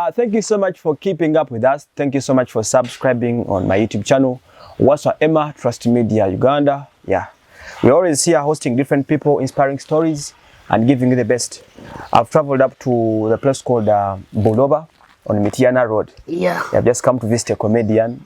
Thank you so much for keeping up with us. Thank you so much for subscribing on my YouTube channel. What's our Emma Trust Media Uganda? Yeah, we're always here hosting different people, inspiring stories, and giving you the best. I've traveled up to the place called Boloba on Mitiana Road. Yeah. I've just come to visit a comedian,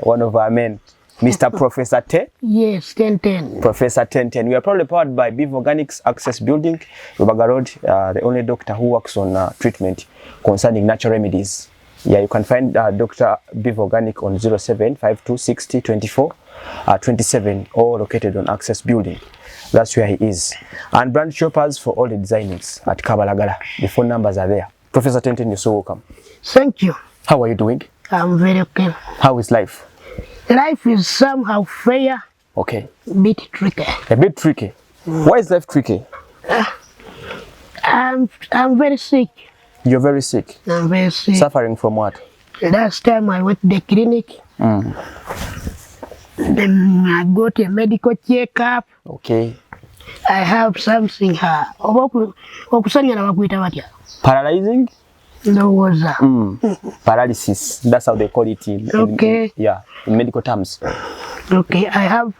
one of our men, Mr. Proffessor T. Yes, 1010. Proffessor 1010. We are probably powered by Beef Organics Access Building, Rubaga Road, the only doctor who works on treatment concerning natural remedies. Yeah, you can find Dr. Beef Organic on 0752602427, all located on Access Building. That's where he is. And brand shoppers for all the designers at Kabalagala. The phone numbers are there. Proffessor 1010, you're so welcome. Thank you. How are you doing? I'm very okay. How is life? Life is somehow fair. Okay. A bit tricky. A bit tricky. Why is life tricky? I'm very sick. You're very sick. I'm very sick. Suffering from what? Last time I went to the clinic. Then I got a medical checkup. Okay. I have something Paralyzing? No was Paralysis. That's how they call it in medical terms. Okay, I have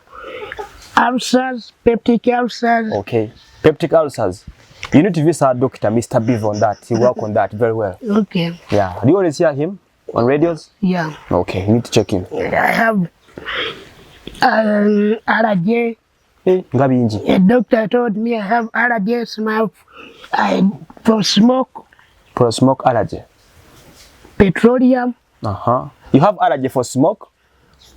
ulcers, peptic ulcers. Okay. Peptic ulcers. You need to visit our doctor, Mr. Beef, on that. He work on that very well. Okay. Yeah. Do you always hear him on radios? Yeah. Okay. You need to check him. I have allergy. Hey, Ngabinji. A doctor told me I have allergies from smoke. For smoke allergy. Petroleum. You have allergy for smoke?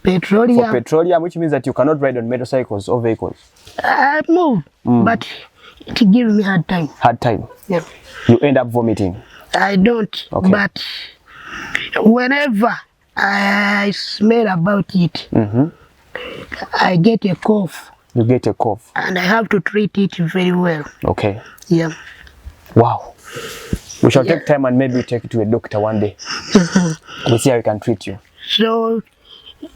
Petroleum. For petroleum, which means that you cannot ride on motorcycles or vehicles. I move, but it gives me hard time. Hard time? Yeah. You end up vomiting? I don't, but whenever I smell about it, I get a cough. You get a cough? And I have to treat it very well. Okay. Yeah. Wow. We shall take time and maybe take it to a doctor one day. We'll see how we can treat you. So,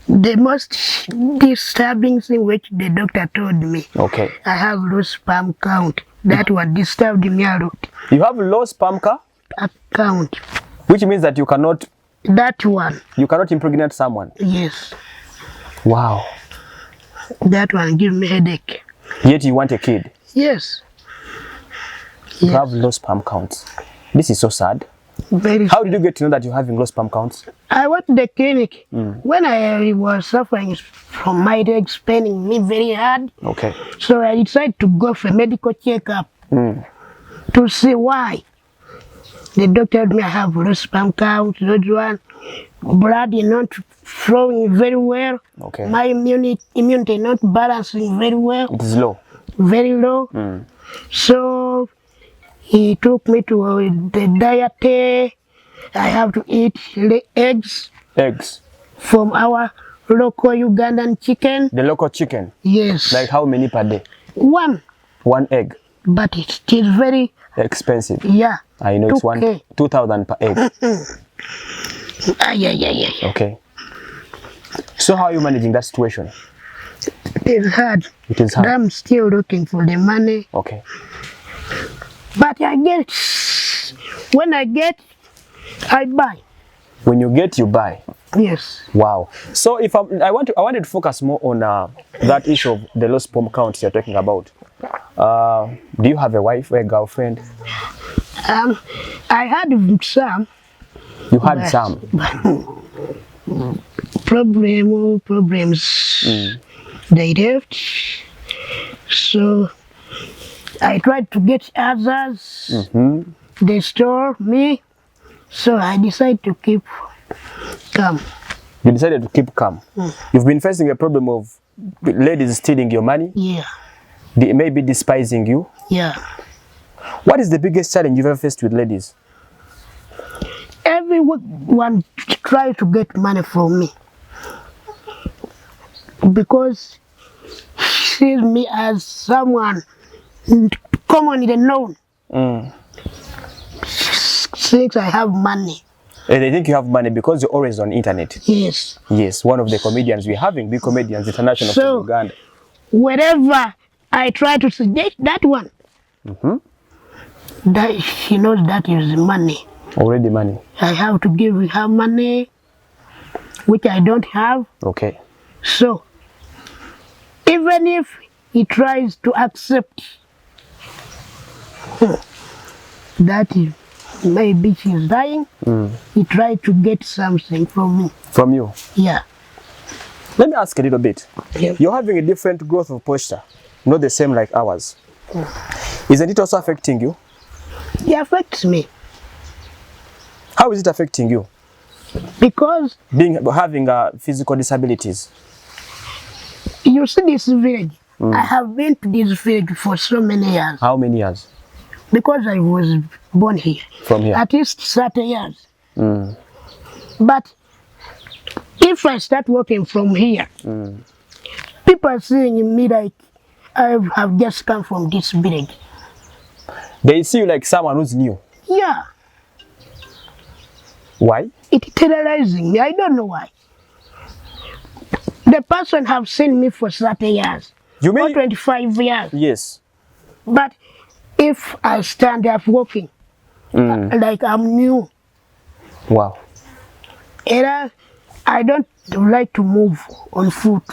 the most disturbing thing which the doctor told me, I have low sperm count. That one disturbed me a lot. You have low sperm count. Which means that you cannot... That one. You cannot impregnate someone? Yes. Wow. That one gives me headache. Yet you want a kid? Yes. You have low sperm counts. This is so sad. Very. How did you get to know that you're having low sperm counts? I went to the clinic when I was suffering from my legs paining me very hard. Okay. So I decided to go for a medical checkup to see why. The doctor told me I have low sperm count, blood is not flowing very well. Okay. My immunity not balancing very well. It is low. Very low. So he took me to the diet. I have to eat eggs. Eggs? From our local Ugandan chicken. The local chicken? Yes. Like how many per day? One. One egg? But it's still very expensive. Yeah. I know it's 2,000 per egg. Okay. So how are you managing that situation? It is hard. It is hard. I'm still looking for the money. Okay. But I get, when I get, I buy. When you get, you buy. Yes. Wow. So if I wanted to focus more on that issue of the low sperm count you're talking about. Do you have a wife or a girlfriend? I had some. You had some. Problems. They left. So I tried to get others. They stole me. So I decided to keep calm. You decided to keep calm? You've been facing a problem of ladies stealing your money? Yeah. They may be despising you? Yeah. What is the biggest challenge you've ever faced with ladies? Everyone tries to get money from me because she sees me as someone commonly known. Since I have money. And they think you have money because you're always on internet? Yes. Yes, one of the comedians we're having, big comedians, international from Uganda. Wherever I try to suggest that one, that she knows that is money. Already money. I have to give her money, which I don't have. Okay. So, even if he tries to accept that maybe she's dying, he tried to get something from me. From you? Yeah. Let me ask a little bit. Yeah. You're having a different growth of posture, not the same like ours. Isn't it also affecting you? It affects me How is it affecting you? because Having physical disabilities. you see this village. I have been to this village for so many years How many years because I was born here. from here? At least 30 years. But if I start working from here, people are seeing me like I have just come from this village. They see you like someone who's new. Yeah, Why? it's terrorizing me. I don't know why. The person have seen me for 30 years You or mean? 25 years. Yes. But if I stand up walking like I'm new, Wow. and I don't like to move on foot.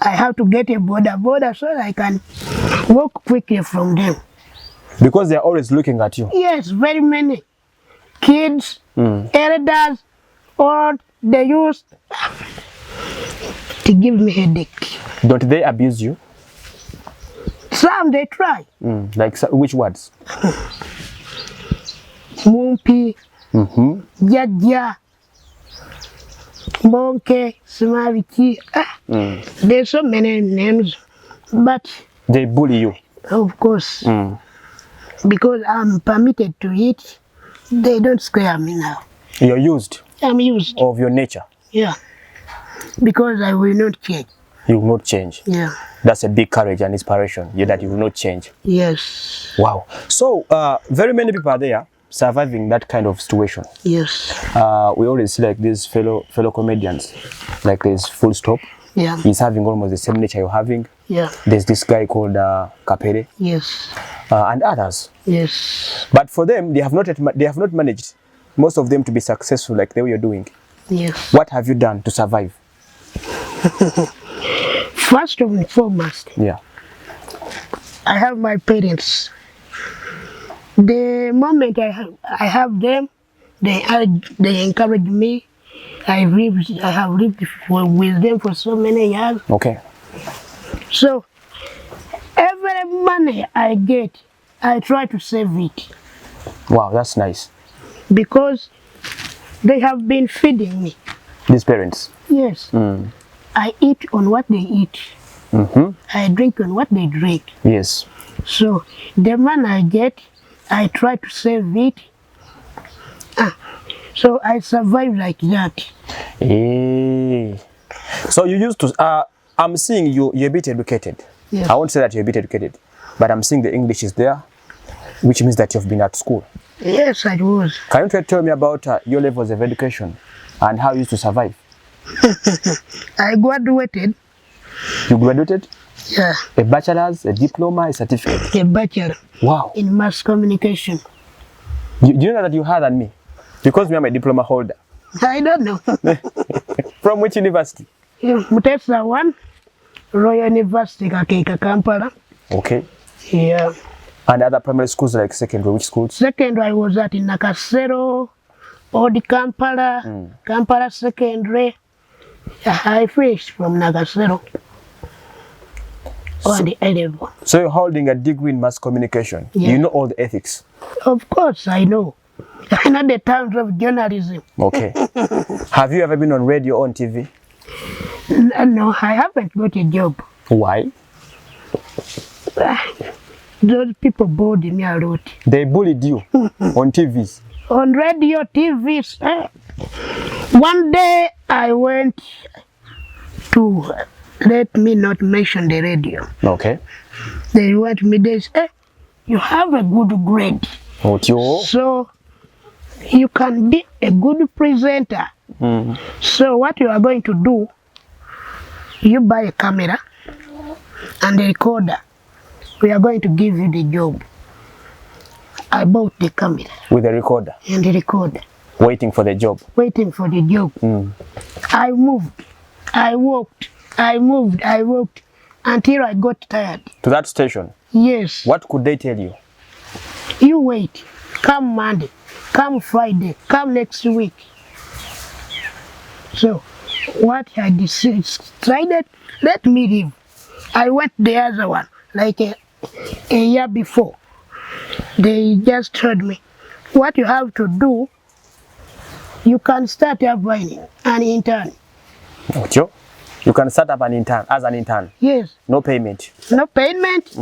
I have to get a border so I can walk quickly from them. Because they're always looking at you. Yes, very many kids, elders, or they used to give me headache. Don't they abuse you? Some they try. Like which words? Mumpi, Jaja, Monkey, Smaviki. There's so many names, but They bully you. of course, because I'm permitted to eat, they don't scare me now. You're used I'm used. of your nature. Yeah. Because I will not change. You will not change. Yeah. That's a big courage and inspiration. That you will not change. Yes. Wow. So very many people are there surviving that kind of situation. Yes. We always see like these fellow comedians, like there's Full Stop. Yeah. He's having almost the same nature you're having. Yeah. There's this guy called Kapere Yes. and others. Yes. But for them, they have not managed, most of them, to be successful like the way you're doing. Yes. What have you done to survive? First and foremost, Yeah. I have my parents. The moment I have them, they encourage me. I have lived with them for so many years. Okay. So every money I get, I try to save it Wow, that's nice. because they have been feeding me. These parents. Yes. I eat on what they eat. I drink on what they drink. Yes. So the money I get, I try to save it. So I survive like that. Hey. So you used to, I'm seeing you're a bit educated. Yes. I won't say that you're a bit educated, but I'm seeing the English is there, which means that you've been at school. Yes, I was. Can you try to tell me about your levels of education and how you used to survive? I graduated. You graduated? Yeah, A bachelor's, a diploma, a certificate. a bachelor Wow. in mass communication. Do you know that you're higher than me? Because me, I'm a diploma holder. I don't know. From which university? Mutesa 1, Royal University, Kakeka, Kampala. Okay. Yeah. And other primary schools like secondary, which schools? Second, I was at Nakasero, Old Kampala, Kampala Secondary. I finished from Nakasero on the A level. So you're holding a degree in mass communication. Yeah. You know all the ethics. Of course, I know. I know the terms of journalism. Okay. Have you ever been on radio or on TV? No, I haven't got a job. Why? Those people bored me a lot. They bullied you on TVs. On radio, TVs. One day I went to, let me not mention the radio. Okay. They went me, they say, you have a good grade. What you? So you can be a good presenter. So what you are going to do, you buy a camera and a recorder. We are going to give you the job. I bought the camera. With the recorder? And the recorder. Waiting for the job? Waiting for the job. I moved. I walked. I moved. I walked until I got tired. To that station? Yes. What could they tell you? You wait. Come Monday. Come Friday. Come next week. So, what I decided, let me leave. I went the other one, like a year before. They just told me, what you have to do, you can start up an intern. Ocho? You can start up an intern, as an intern? Yes. No payment? No payment.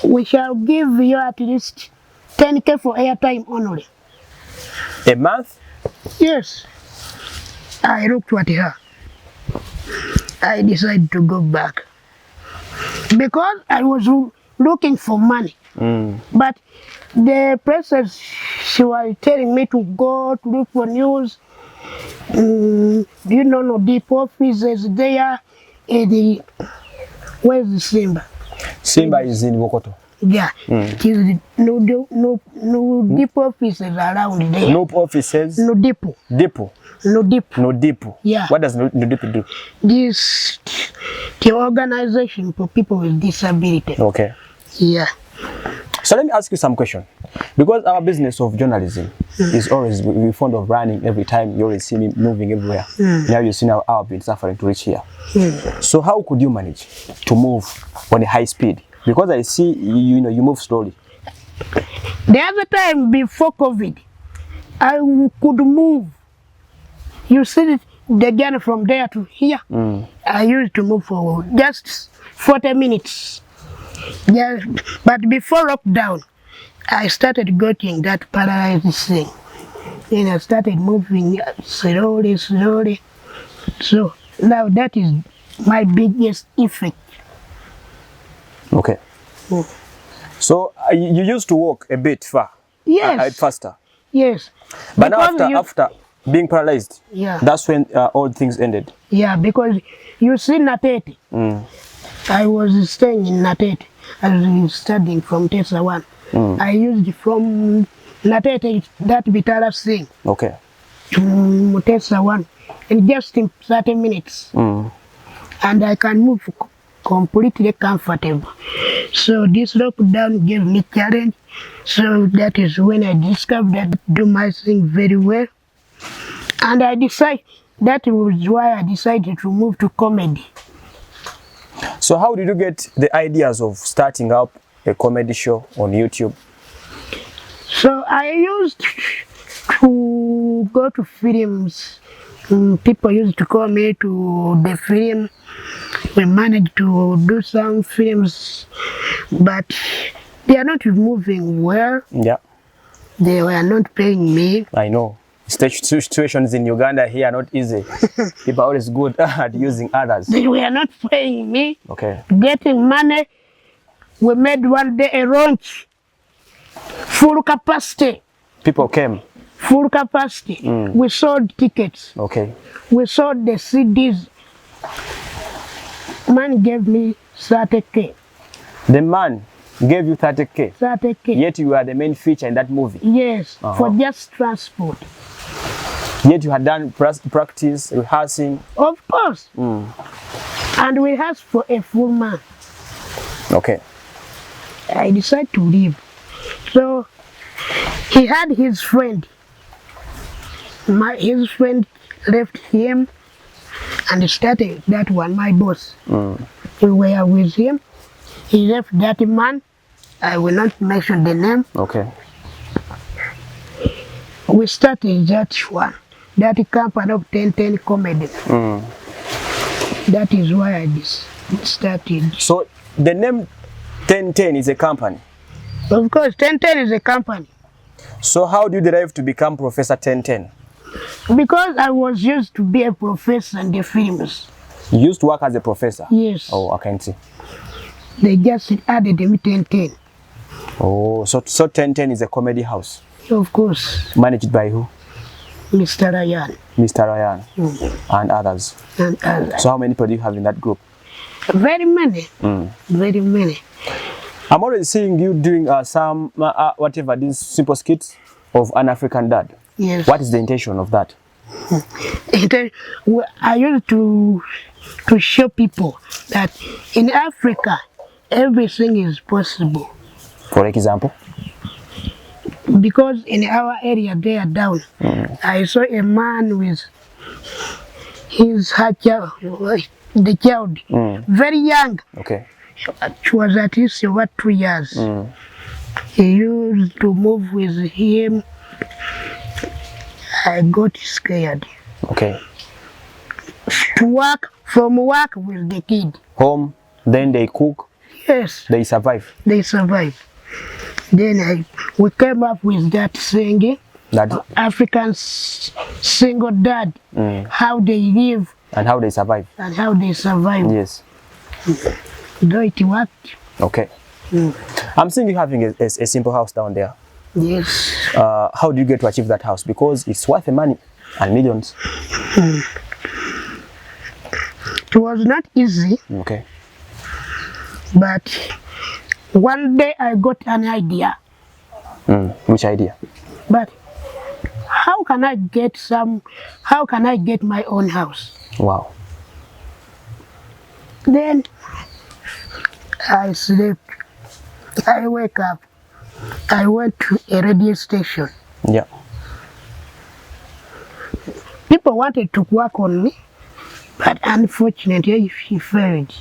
We shall give you at least 10K for airtime only. A month? Yes. I looked at her. I decided to go back. Because I was looking for money. But the princess, she was telling me to go to look for news. You know, no deep offices there. Where's the Simba? Simba is in Wokoto. Yeah. No deep offices around there. No offices? No depot. Depot? No depot. No depot? Yeah. What does no depot do? This the organization for people with disability. Okay. Yeah. So let me ask you some question. Because our business of journalism is always, we're fond of running every time. You always see me moving everywhere. Now you see now I've been suffering to reach here. So how could you manage to move on a high speed? Because I see, you know, you move slowly. The other time before COVID, I could move. You see the journey from there to here. I used to move for just 40 minutes. Yeah, but before lockdown, I started getting that paralysis thing. Then I started moving slowly, slowly. So now that is my biggest effect. Okay. So you used to walk a bit far? Yes. Faster? Yes. But now after being paralyzed, yeah, that's when all things ended? Yeah, because you see Natete. I was staying in Natete. I was studying from Tesa 1. I used from Natete that Vitalas thing. Okay. To Tesa 1 in just in 30 minutes. And I can move completely comfortable. So this lockdown gave me challenge. So that is when I discovered that I do my thing very well. And that was why I decided to move to comedy. So how did you get the ideas of starting up a comedy show on YouTube? So I used to go to films. People used to call me to the film. We managed to do some films, but they are not moving well. Yeah. They were not paying me. I know. Situations in Uganda here are not easy. People are always good at using others. They were not paying me. Okay. Getting money. We made one day a launch. Full capacity. People came. Full capacity. We sold tickets. Okay. We sold the CDs. Man gave me 30K. The man gave you 30K? 30K. Yet you are the main feature in that movie? Yes, for just transport. Yet you had done practice, rehearsing? Of course. And we rehearsed for a full month. Okay. I decided to leave. So he had his friend. His friend left him and started that one, my boss. We were with him. He left that man. I will not mention the name. Okay. We started that one, that company of 1010 Comedy. That is why I started. So the name 1010 is a company? Of course, 1010 is a company. So how do you derive to become Professor 1010? Because I was used to be a professor in the films. You used to work as a professor? Yes. Oh, I can see. They just added me 1010. Oh, so 1010 is a comedy house? Of course. Managed by who? Mr. Ryan. Mr. Ryan. And others? And others. So how many people do you have in that group? Very many. Very many. I'm already seeing you doing some, whatever, these simple skits of an African dad. Yes. What is the intention of that? I used to show people that in Africa, everything is possible. For example? Because in our area there down, I saw a man with his child, the child, very young. Okay. She was at least 2 years. He used to move with him. I got scared. Okay. From work with the kid. Home, then they cook. Yes. They survive. They survive. Then we came up with that singing. That African single dad. How they live. And how they survive. And how they survive. Yes. Though it worked. Okay. I'm seeing you having a simple house down there. Yes. How do you get to achieve that house? Because it's worth the money and millions. It was not easy. Okay. But one day I got an idea. Which idea? But how can I get my own house? Wow. Then I slept. I wake up. I went to a radio station. Yeah. People wanted to work on me, but unfortunately she failed.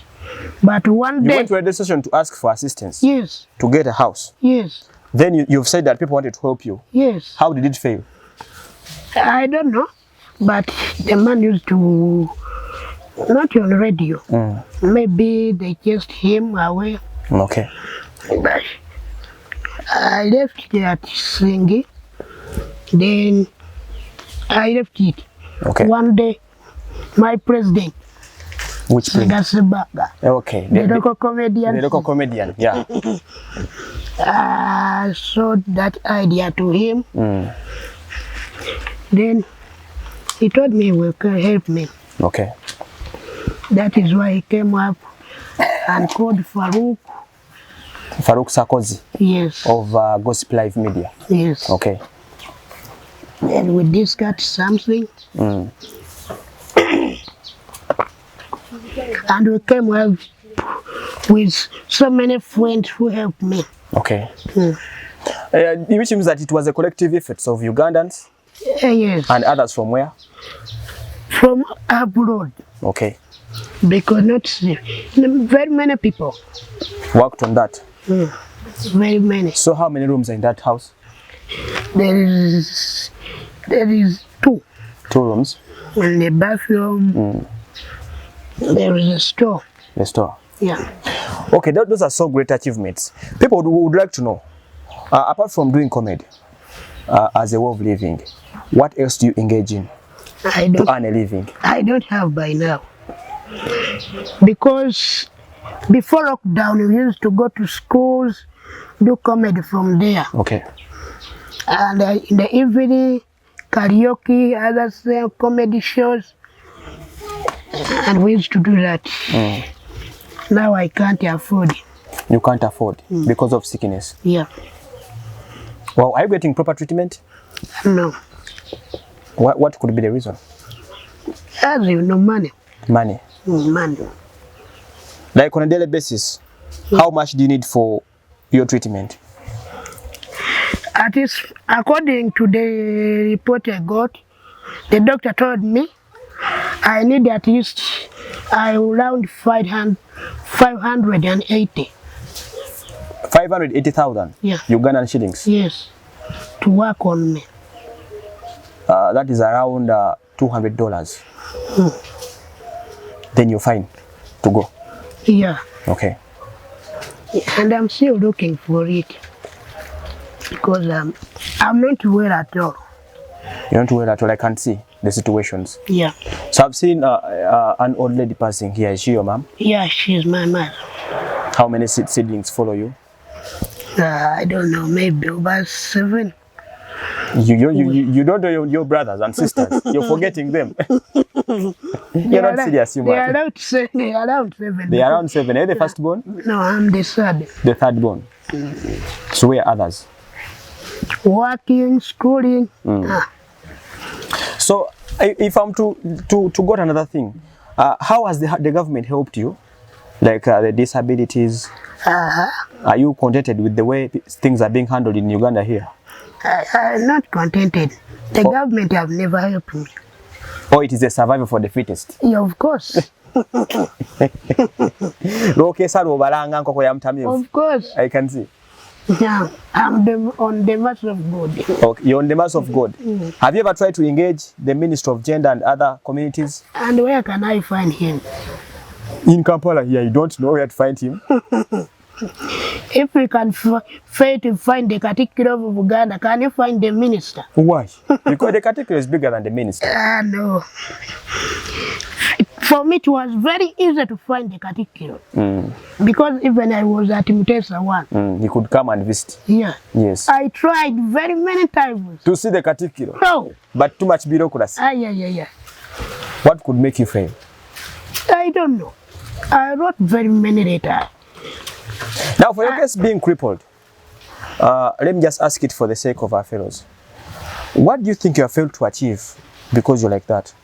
But one day... You went to a radio station to ask for assistance? Yes. To get a house? Yes. Then you've said that people wanted to help you? Yes. How did it fail? I don't know, but the man used to... Not on radio. Maybe they chased him away. Okay. But I left that singing. Then I left it. Okay. One day, my president. Which president? Okay. The local comedian. The local comedian, yeah. I showed that idea to him. Then he told me he can help me. Okay. That is why he came up and called Farouk. Farouk Sarkozy? Yes. Of Gossip Live Media? Yes. Okay. And we discussed something. And we came up with so many friends who helped me. Okay. Which means that it was a collective effort of Ugandans? Yes. And others from where? From abroad. Okay. Because not very many people worked on that. Very many. So how many rooms are in that house? There is 2. 2 rooms. In the bathroom. There is a store. A store. Yeah. Okay, those are so great achievements. People would like to know, apart from doing comedy as a way of living, what else do you engage in to earn a living? I don't have by now. Because before lockdown, we used to go to schools, do comedy from there. Okay. And in the evening, karaoke, other comedy shows, and we used to do that. Now I can't afford it. You can't afford because of sickness? Yeah. Well, are you getting proper treatment? No. What could be the reason? As you know, money. Money? Money. Like on a daily basis, how much do you need for your treatment? At least, according to the report I got, the doctor told me I need at least around 580. 580,000? Yeah. Ugandan shillings? Yes. To work on me. That is around $200. Then you're fine to go? Yeah. Okay. And I'm still looking for it. Because I'm not well at all. You're not well at all? I can't see the situations. Yeah. So I've seen an old lady passing here. Is she your mom? Yeah, she's my mother. How many siblings follow you? I don't know, maybe about 7. You don't know your brothers and sisters. You're forgetting them. You're not serious, you They are around 7. They are around 7. They are around 7. Are you the firstborn? No, I'm the third. The thirdborn. So where are others? Working, schooling. So if I'm to go to another thing, how has the government helped you? Like the disabilities? Are you contented with the way things are being handled in Uganda here? I'm not contented. The government have never helped me. Oh, it is a survival for the fittest. Yeah, of course. Of course. I can see. Yeah, I'm on the mercy of God. Okay, you're on the mercy of God. Have you ever tried to engage the Minister of Gender and other communities? And where can I find him? In Kampala here, you don't know where to find him? If we can fail to find the Katikiro of Uganda, can you find the minister? Why? Because the Katikiro is bigger than the minister. No. For me, it was very easy to find the Katikiro. Because even I was at Mutesa 1. He could come and visit. Yeah. Yes. I tried very many times. To see the Katikiro? No. But too much bureaucracy? Yeah. What could make you fail? I don't know. I wrote very many letters. Now, for your case being crippled, let me just ask it for the sake of our fellows. What do you think you have failed to achieve because you're like that?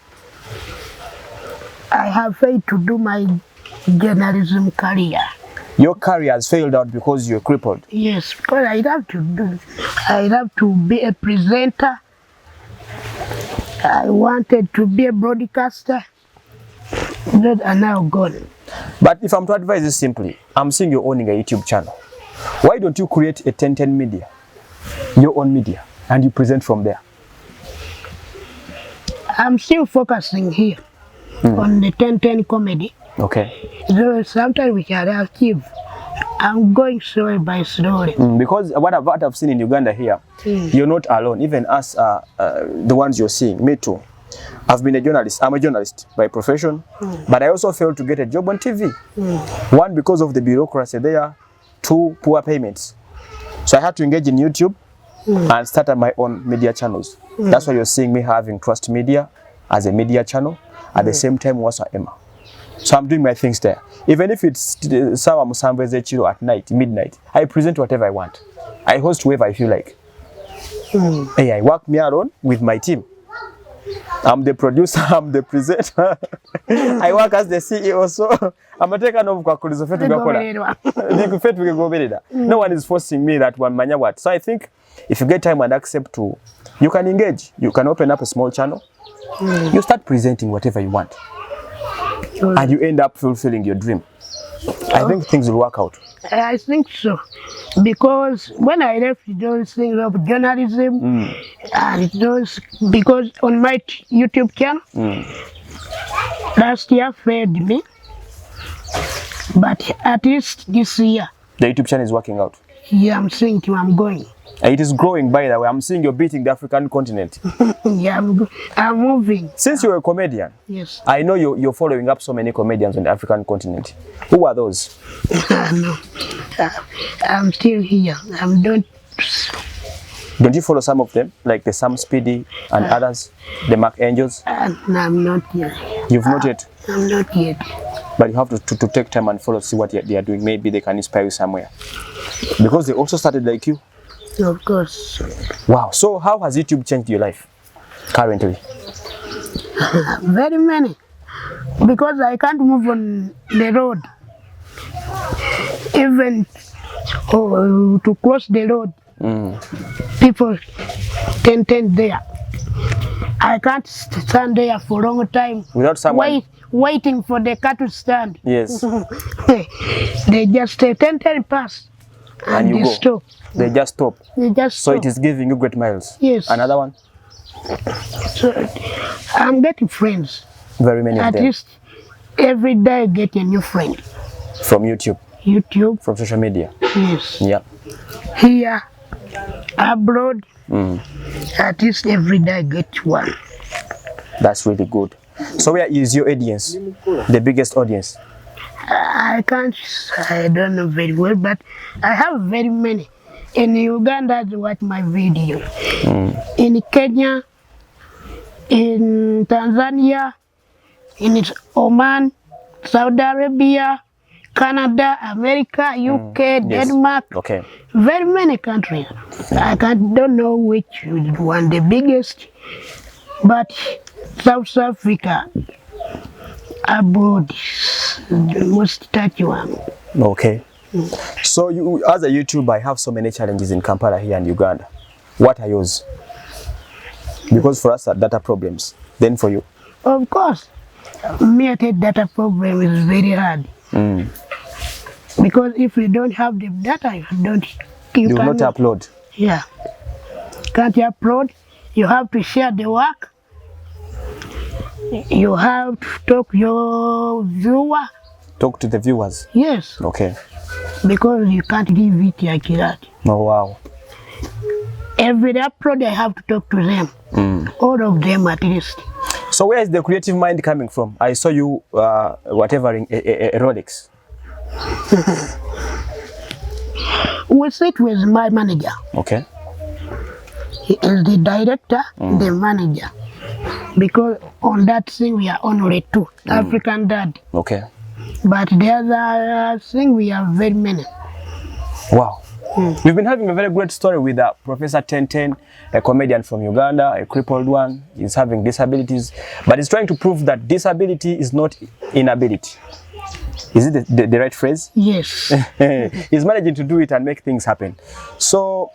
I have failed to do my journalism career. Your career has failed out because you're crippled? Yes, because I have to be a presenter. I wanted to be a broadcaster. That are now gone. But if I'm to advise you simply, I'm seeing you're owning a YouTube channel. Why don't you create a 1010 media, your own media, and you present from there? I'm still focusing here on the 1010 comedy. Okay. So sometimes we can achieve. I'm going slowly by slowly. Because what I've seen in Uganda here, you're not alone. Even us, the ones you're seeing, me too. I've been a journalist. I'm a journalist by profession, but I also failed to get a job on TV. One, because of the bureaucracy there. Two, poor payments. So I had to engage in YouTube and start my own media channels. That's why you're seeing me having Trust Media as a media channel. At the same time, also Emma. So I'm doing my things there. Even if it's Sawa Musambweze Chiro at night, midnight, I present whatever I want. I host whoever I feel like. Hey, I work me alone with my team. I'm the producer, I'm the presenter. I work as the CEO, so I'm a taker of Kakulizo Fetu Gakola. No one is forcing me that one manya what. So I think if you get time and accept to, you can engage. You can open up a small channel. You start presenting whatever you want. And you end up fulfilling your dream. I think things will work out. I think so. Because when I left those things of journalism, and those, because on my YouTube channel, last year failed me. But at least this year, the YouTube channel is working out. Yeah, I'm seeing I'm going. It is growing, by the way. I'm seeing you're beating the African continent. Yeah, I'm moving. Since you're a comedian, yes, I know you're following up so many comedians on the African continent. Who are those? No, I'm still here. Don't you follow some of them, like the Sam Speedy and others, the Mark Angels? No, I'm not yet. You've not yet? I'm not yet. But you have to take time and follow, see what they are doing. Maybe they can inspire you somewhere. Because they also started like you. Of course. Wow. So how has YouTube changed your life currently? Very many. Because I can't move on the road. Even to cross the road, people tend there. I can't stand there for a long time. Without someone? Waiting for the car to stand. Yes. They just 10 pass. And you they go. Stop. They just stop. They just so stop. It is giving you great miles. Yes. Another one? So I'm getting friends. Very many of them. At least every day I get a new friend. From YouTube? YouTube. From social media? Yes. Yeah. Here, abroad, at least every day I get one. That's really good. So where is your audience? The biggest audience? I don't know very well, but I have very many. In Uganda, they watch my video. In Kenya, in Tanzania, in Oman, Saudi Arabia, Canada, America, UK, Denmark, very many countries. Don't know which one the biggest, but South Africa, abroad, the most touchy one. Okay. So you, as a YouTuber, I have so many challenges in Kampala here in Uganda. What are yours? Because for us, are data problems. Then for you? Of course, me at a data problem is very hard. Because if you don't have the data, you do not upload. Yeah. Can't upload. You have to share the work. You have to talk to your viewer. Talk to the viewers? Yes. Okay. Because you can't leave it like that. Oh, wow. Every upload, I have to talk to them. All of them at least. So where is the creative mind coming from? I saw you, whatever, a Rolex. We sit with my manager. Okay. He is the director, the manager. Because on that thing, we are only two, African dad. Okay. But the other thing, we are very many. Wow. We've been having a very great story with Professor 1010, a comedian from Uganda, a crippled one. He's having disabilities, but he's trying to prove that disability is not inability. Is it the right phrase? Yes. He's managing to do it and make things happen. So,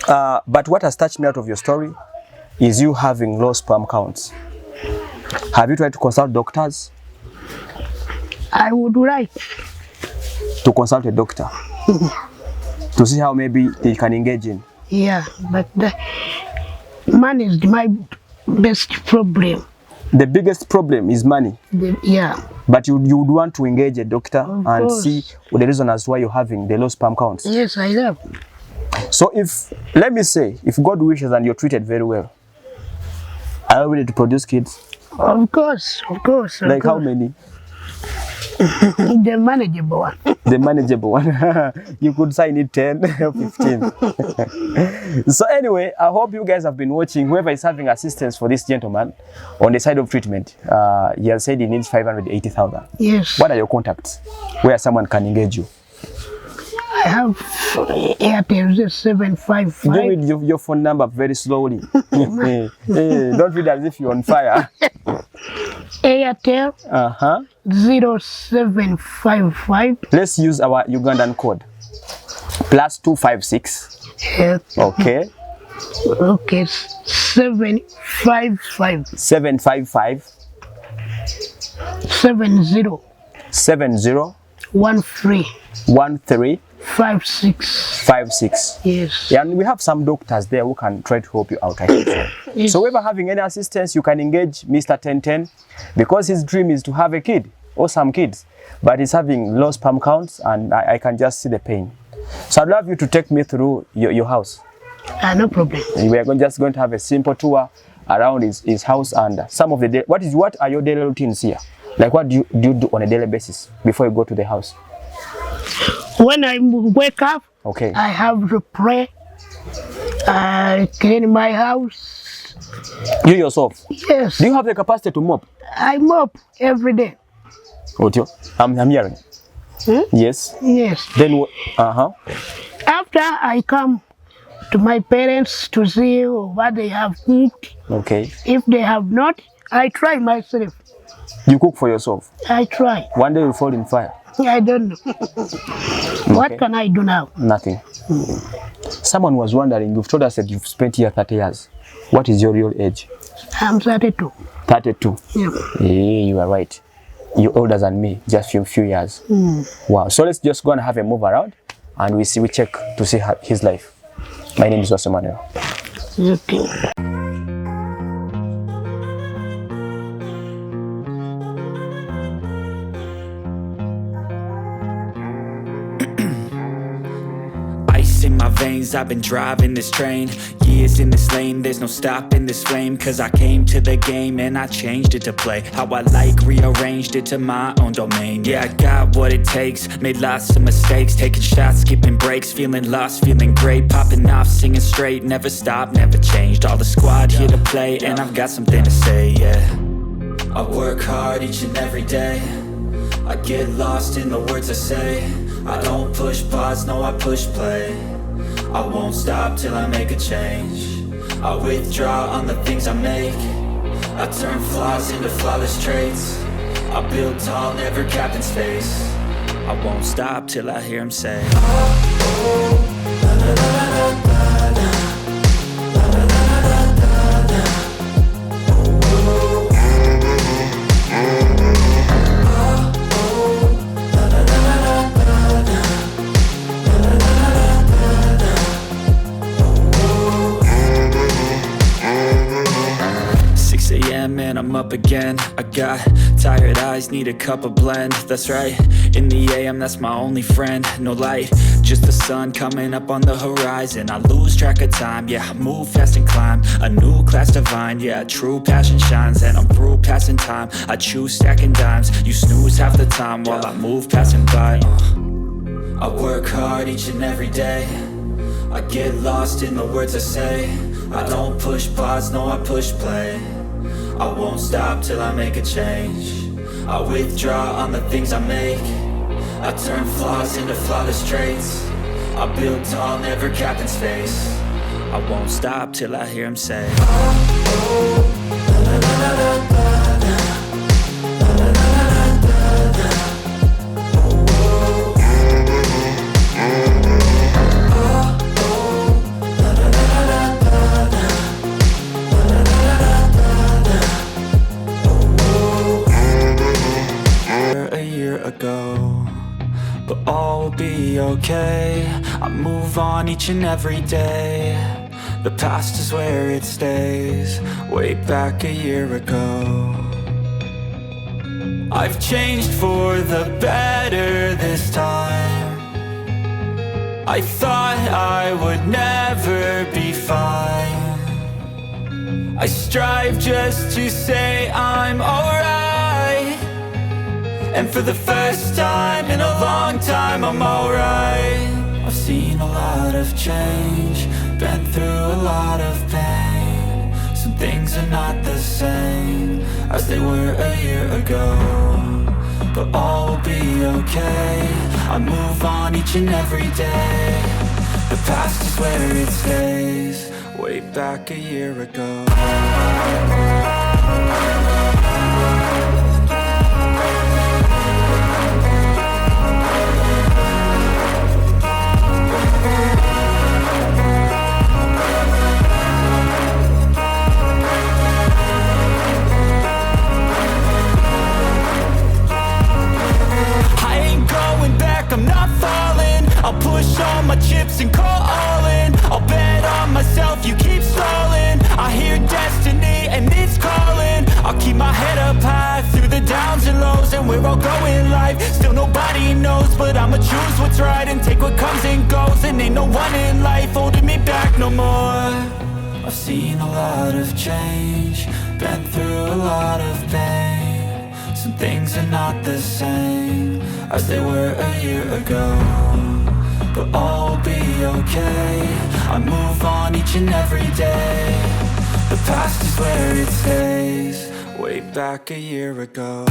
but what has touched me out of your story is you having low sperm counts. Have you tried to consult doctors? I would like to consult a doctor to see how maybe they can engage in. Yeah, but money is my best problem. The biggest problem is money. Yeah. But you would want to engage a doctor of and course. see the reason as why you're having the low sperm counts. Yes, I have. So if, let me say, if God wishes and you're treated very well, are you ready to produce kids? Of course, of course. Like how many? The manageable one. The manageable one. You could sign it 10 or 15. So anyway, I hope you guys have been watching. Whoever is having assistance for this gentleman on the side of treatment, he has said he needs 580,000. Yes. What are your contacts where someone can engage you? I have Airtel 755. Do read your phone number very slowly. Don't read as if you're on fire. Airtel 0755. Let's use our Ugandan code. +256. Okay. Okay. 755. 755. 70. 70. 13. 13. 56. 56. Yes. Yeah, and we have some doctors there who can try to help you out. I think. Yes. So whoever having any assistance, you can engage Mr. 1010 because his dream is to have a kid or some kids, but he's having low sperm counts and I can just see the pain. So I'd love you to take me through your house. No problem. We are just going to have a simple tour around his house and some of the what are your daily routines here? Like what do you do on a daily basis before you go to the house? When I wake up, okay, I have to pray. I clean my house. You yourself? Yes. Do you have the capacity to mop? I mop every day. What you? I'm hearing. Yes. Yes. Then after I come to my parents to see what they have cooked. Okay. If they have not, I try myself. You cook for yourself? I try. One day you'll fall in fire. I don't know. What can I do now? Nothing. Someone was wondering, you've told us that you've spent here 30 years. What is your real age? I'm 32. 32? Yeah. Yeah, you are right. You're older than me, just a few years. Wow. So let's just go and have a move around and we check to see his life. My name is Manuel. Okay. in my veins, I've been driving this train. Years in this lane, there's no stopping this flame. Cause I came to the game and I changed it to play how I like, rearranged it to my own domain. Yeah, I got what it takes, made lots of mistakes, taking shots, skipping breaks, feeling lost, feeling great, popping off, singing straight, never stopped, never changed. All the squad here to play, and I've got something to say, yeah. I work hard each and every day, I get lost in the words I say. I don't push pause, no I push play. I won't stop till I make a change. I withdraw on the things I make. I turn flaws into flawless traits. I build tall, never capped in space. I won't stop till I hear him say, oh, oh, la, la, la, la, la, la. Man, I'm up again. I got tired eyes, need a cup of blend. That's right, in the AM, that's my only friend. No light, just the sun coming up on the horizon. I lose track of time, yeah, I move fast and climb a new class divine, yeah, true passion shines. And I'm through passing time, I choose stacking dimes. You snooze half the time while I move passing by. I work hard each and every day, I get lost in the words I say. I don't push pause, no I push play. I won't stop till I make a change. I withdraw on the things I make. I turn flaws into flawless traits. I build tall, never capped in space. I won't stop till I hear him say, oh, oh, la, la, la, la, la, la. Ago, but all will be okay. I move on each and every day. The past is where it stays. Way back a year ago, I've changed for the better this time. I thought I would never be fine. I strive just to say I'm alright. And for the first time in a long time, I'm alright. I've seen a lot of change, been through a lot of pain. Some things are not the same as they were a year ago, but all will be okay. I move on each and every day. The past is where it stays. Way back a year ago. I'll push all my chips and call all in. I'll bet on myself, you keep stalling. I hear destiny and it's calling. I'll keep my head up high through the downs and lows. And we're all going live, still nobody knows. But I'ma choose what's right and take what comes and goes. And ain't no one in life holding me back no more. I've seen a lot of change, been through a lot of pain. Some things are not the same as they were a year ago, but all will be okay. I move on each and every day. The past is where it stays. Way back a year ago.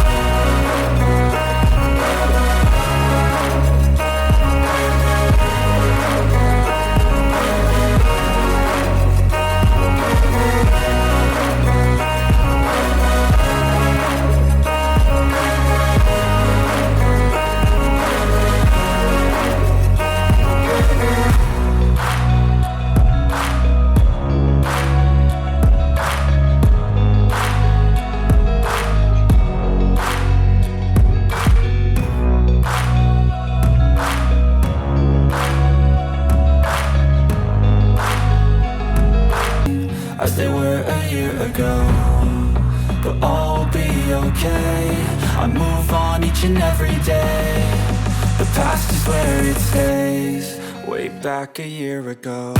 As they were a year ago, but all will be okay. I move on each and every day. The past is where it stays. way back a year ago.